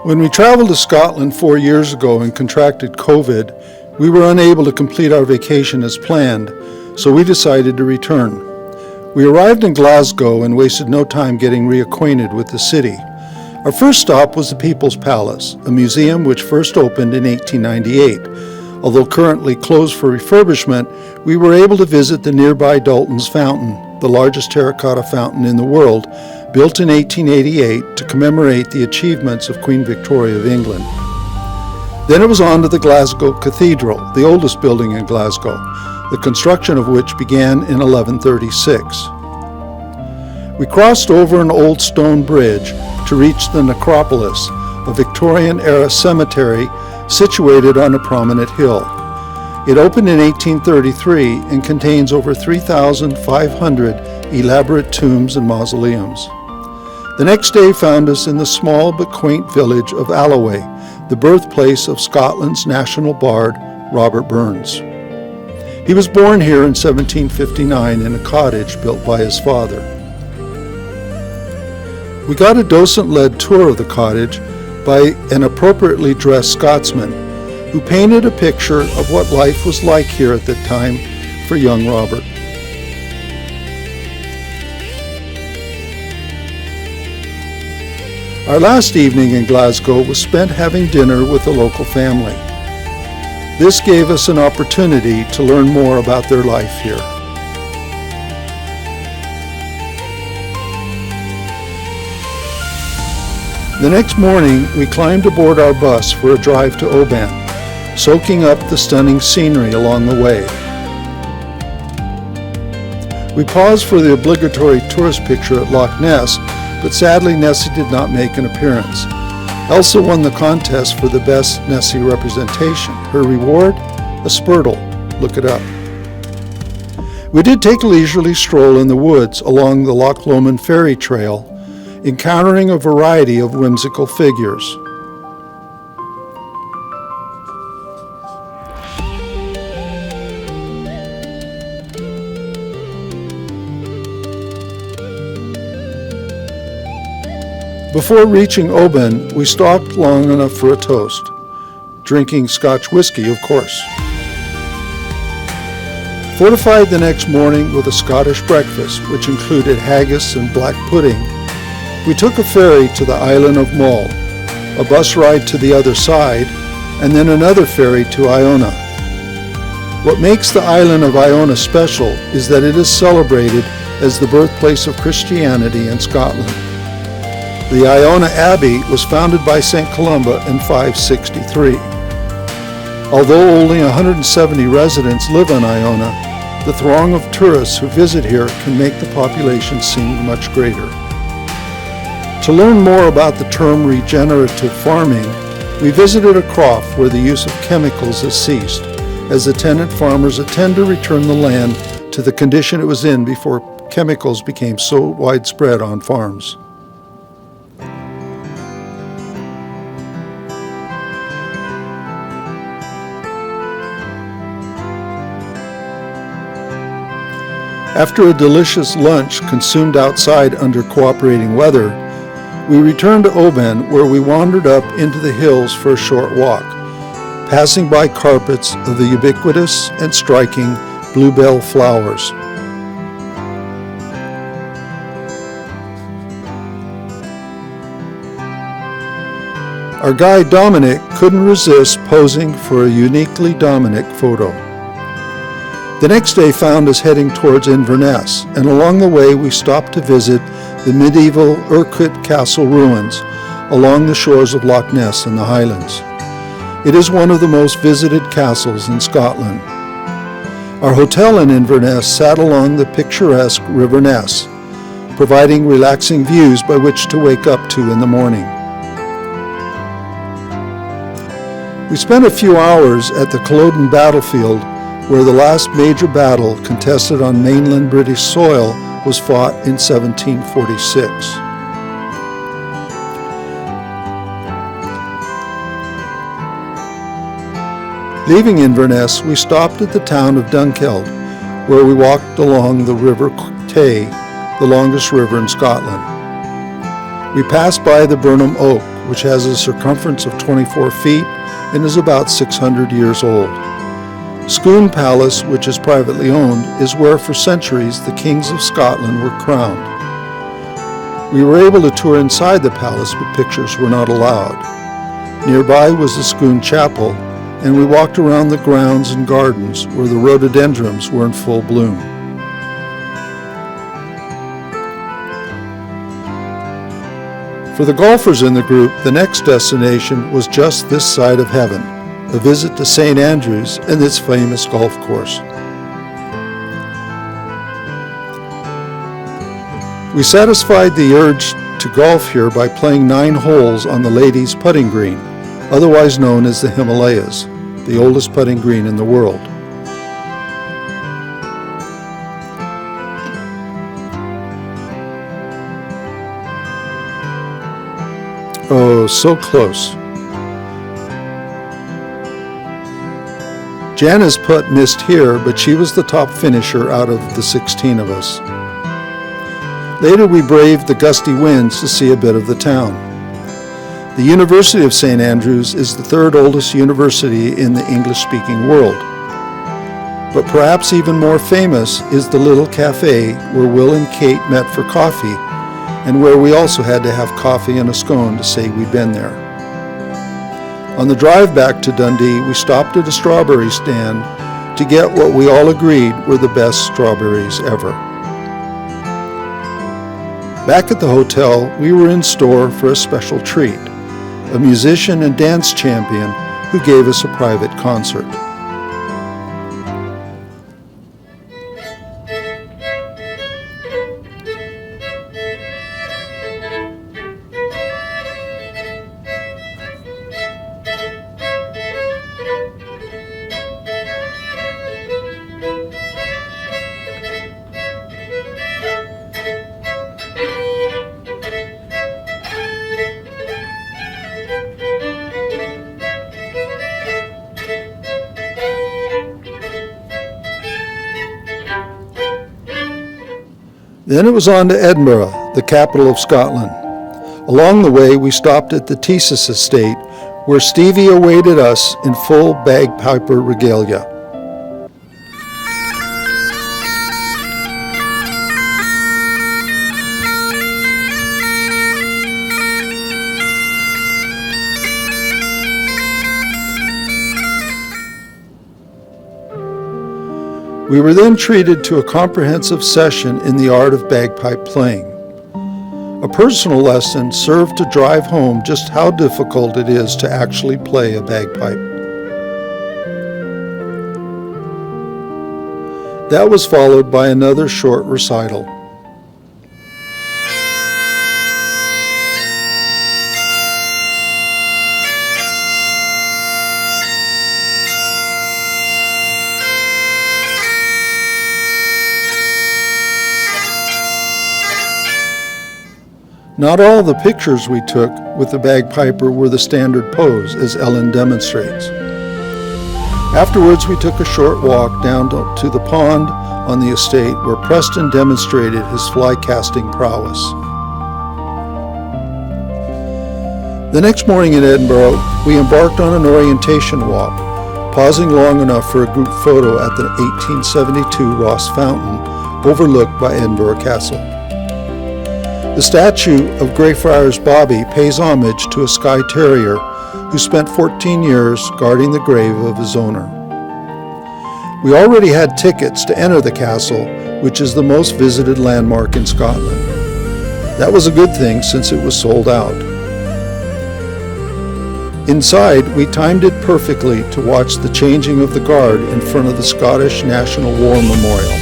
When we traveled to Scotland 4 years ago and contracted COVID, we were unable to complete our vacation as planned, so we decided to return. We arrived in Glasgow and wasted no time getting reacquainted with the city. Our first stop was the People's Palace, a museum which first opened in 1898. Although currently closed for refurbishment, we were able to visit the nearby Dalton's Fountain, the largest terracotta fountain in the world, built in 1888 to commemorate the achievements of Queen Victoria of England. Then it was on to the Glasgow Cathedral, the oldest building in Glasgow, the construction of which began in 1136. We crossed over an old stone bridge to reach the necropolis, a Victorian-era cemetery situated on a prominent hill. It opened in 1833 and contains over 3,500 elaborate tombs and mausoleums. The next day found us in the small but quaint village of Alloway, the birthplace of Scotland's national bard, Robert Burns. He was born here in 1759 in a cottage built by his father. We got a docent-led tour of the cottage by an appropriately dressed Scotsman who painted a picture of what life was like here at the time for young Robert. Our last evening in Glasgow was spent having dinner with a local family. This gave us an opportunity to learn more about their life here. The next morning, we climbed aboard our bus for a drive to Oban, soaking up the stunning scenery along the way. We paused for the obligatory tourist picture at Loch Ness, but sadly Nessie did not make an appearance. Elsa won the contest for the best Nessie representation. Her reward? A Spurtle. Look it up. We did take a leisurely stroll in the woods along the Loch Lomond ferry trail, encountering a variety of whimsical figures. Before reaching Oban, we stopped long enough for a toast, drinking Scotch whiskey, of course. Fortified the next morning with a Scottish breakfast, which included haggis and black pudding, we took a ferry to the island of Mull, a bus ride to the other side, and then another ferry to Iona. What makes the island of Iona special is that it is celebrated as the birthplace of Christianity in Scotland. The Iona Abbey was founded by St. Columba in 563. Although only 170 residents live on Iona, the throng of tourists who visit here can make the population seem much greater. To learn more about the term regenerative farming, we visited a croft where the use of chemicals has ceased, as the tenant farmers intend to return the land to the condition it was in before chemicals became so widespread on farms. After a delicious lunch consumed outside under cooperating weather, we returned to Oban, where we wandered up into the hills for a short walk, passing by carpets of the ubiquitous and striking bluebell flowers. Our guide Dominic couldn't resist posing for a uniquely Dominic photo. The next day found us heading towards Inverness, and along the way we stopped to visit the medieval Urquhart Castle ruins along the shores of Loch Ness in the Highlands. It is one of the most visited castles in Scotland. Our hotel in Inverness sat along the picturesque River Ness, providing relaxing views by which to wake up to in the morning. We spent a few hours at the Culloden battlefield, where the last major battle contested on mainland British soil was fought in 1746. Leaving Inverness, we stopped at the town of Dunkeld, where we walked along the River Tay, the longest river in Scotland. We passed by the Burnham Oak, which has a circumference of 24 feet and is about 600 years old. Scone Palace, which is privately owned, is where for centuries the kings of Scotland were crowned. We were able to tour inside the palace, but pictures were not allowed. Nearby was the Scone Chapel, and we walked around the grounds and gardens where the rhododendrons were in full bloom. For the golfers in the group, the next destination was just this side of heaven, a visit to St. Andrews and its famous golf course. We satisfied the urge to golf here by playing 9 holes on the ladies' putting green, otherwise known as the Himalayas, the oldest putting green in the world. Oh, so close. Jana's putt missed here, but she was the top finisher out of the 16 of us. Later we braved the gusty winds to see a bit of the town. The University of St. Andrews is the 3rd oldest university in the English-speaking world. But perhaps even more famous is the little cafe where Will and Kate met for coffee, and where we also had to have coffee and a scone to say we'd been there. On the drive back to Dundee, we stopped at a strawberry stand to get what we all agreed were the best strawberries ever. Back at the hotel, we were in store for a special treat, a musician and dance champion who gave us a private concert. Then it was on to Edinburgh, the capital of Scotland. Along the way, we stopped at the Thesis Estate, where Stevie awaited us in full bagpiper regalia. We were then treated to a comprehensive session in the art of bagpipe playing. A personal lesson served to drive home just how difficult it is to actually play a bagpipe. That was followed by another short recital. Not all the pictures we took with the bagpiper were the standard pose, as Ellen demonstrates. Afterwards, we took a short walk down to the pond on the estate where Preston demonstrated his fly casting prowess. The next morning in Edinburgh, we embarked on an orientation walk, pausing long enough for a group photo at the 1872 Ross Fountain, overlooked by Edinburgh Castle. The statue of Greyfriars Bobby pays homage to a Skye Terrier who spent 14 years guarding the grave of his owner. We already had tickets to enter the castle, which is the most visited landmark in Scotland. That was a good thing since it was sold out. Inside, we timed it perfectly to watch the changing of the guard in front of the Scottish National War Memorial.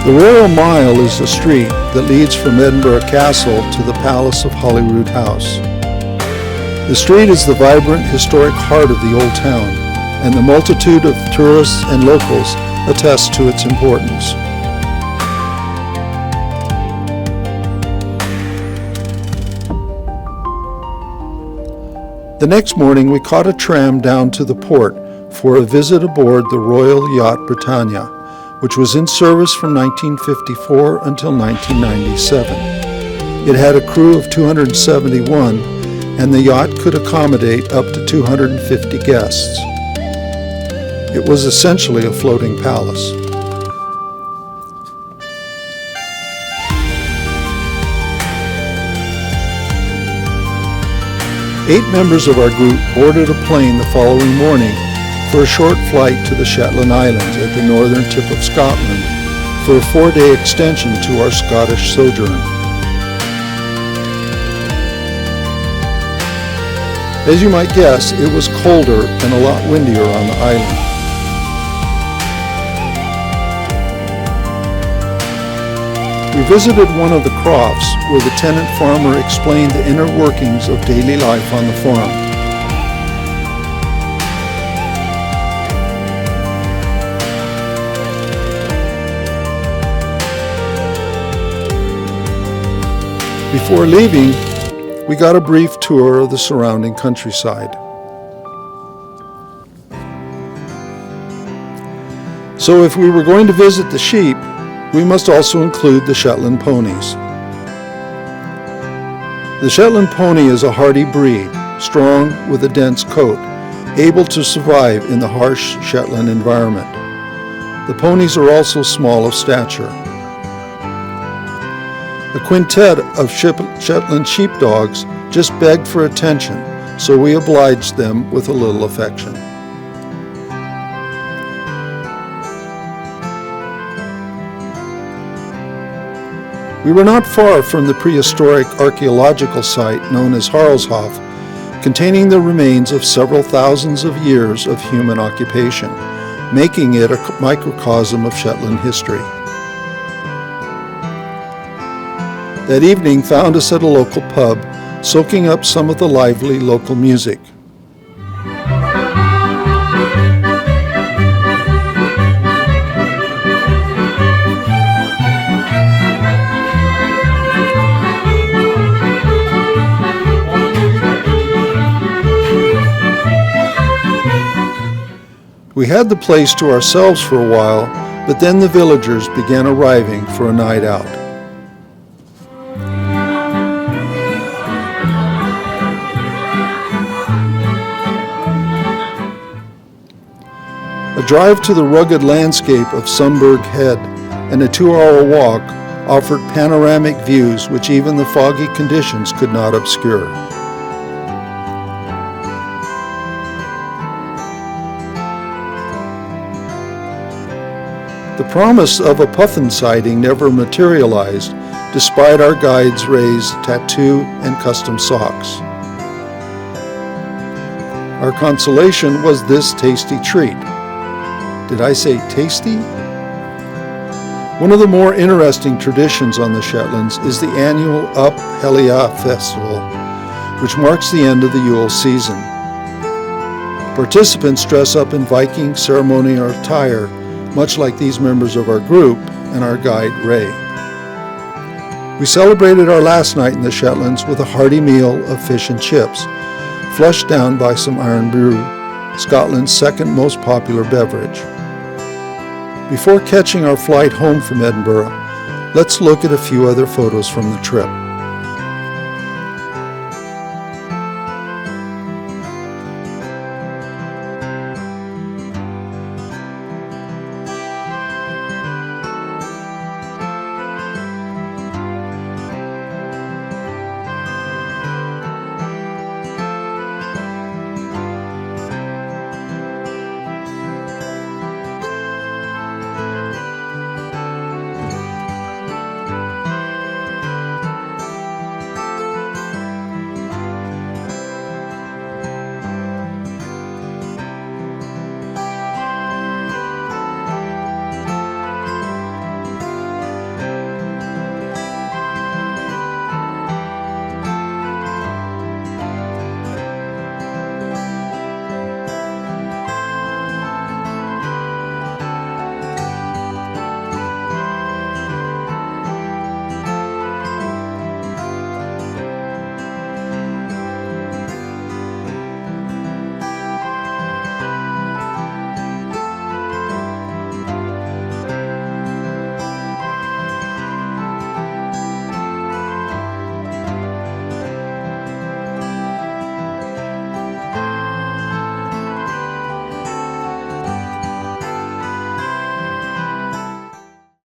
The Royal Mile is a street that leads from Edinburgh Castle to the Palace of Holyrood House. The street is the vibrant, historic heart of the old town, and the multitude of tourists and locals attest to its importance. The next morning, we caught a tram down to the port for a visit aboard the Royal Yacht Britannia, which was in service from 1954 until 1997. It had a crew of 271, and the yacht could accommodate up to 250 guests. It was essentially a floating palace. Eight members of our group boarded a plane the following morning for a short flight to the Shetland Islands at the northern tip of Scotland for a 4-day extension to our Scottish sojourn. As you might guess, it was colder and a lot windier on the island. We visited one of the crofts where the tenant farmer explained the inner workings of daily life on the farm. Before leaving, we got a brief tour of the surrounding countryside. So if we were going to visit the sheep, we must also include the Shetland ponies. The Shetland pony is a hardy breed, strong with a dense coat, able to survive in the harsh Shetland environment. The ponies are also small of stature. A quintet of Shetland sheepdogs just begged for attention, so we obliged them with a little affection. We were not far from the prehistoric archaeological site known as Harleshof, containing the remains of several thousands of years of human occupation, making it a microcosm of Shetland history. That evening found us at a local pub, soaking up some of the lively local music. We had the place to ourselves for a while, but then the villagers began arriving for a night out. A drive to the rugged landscape of Sunberg Head and a 2-hour walk offered panoramic views which even the foggy conditions could not obscure. The promise of a puffin sighting never materialized, despite our guide's raised tattoo and custom socks. Our consolation was this tasty treat. Did I say tasty? One of the more interesting traditions on the Shetlands is the annual Up Helia Festival, which marks the end of the Yule season. Participants dress up in Viking ceremonial attire, much like these members of our group and our guide, Ray. We celebrated our last night in the Shetlands with a hearty meal of fish and chips, flushed down by some iron brew, Scotland's second most popular beverage. Before catching our flight home from Edinburgh, let's look at a few other photos from the trip.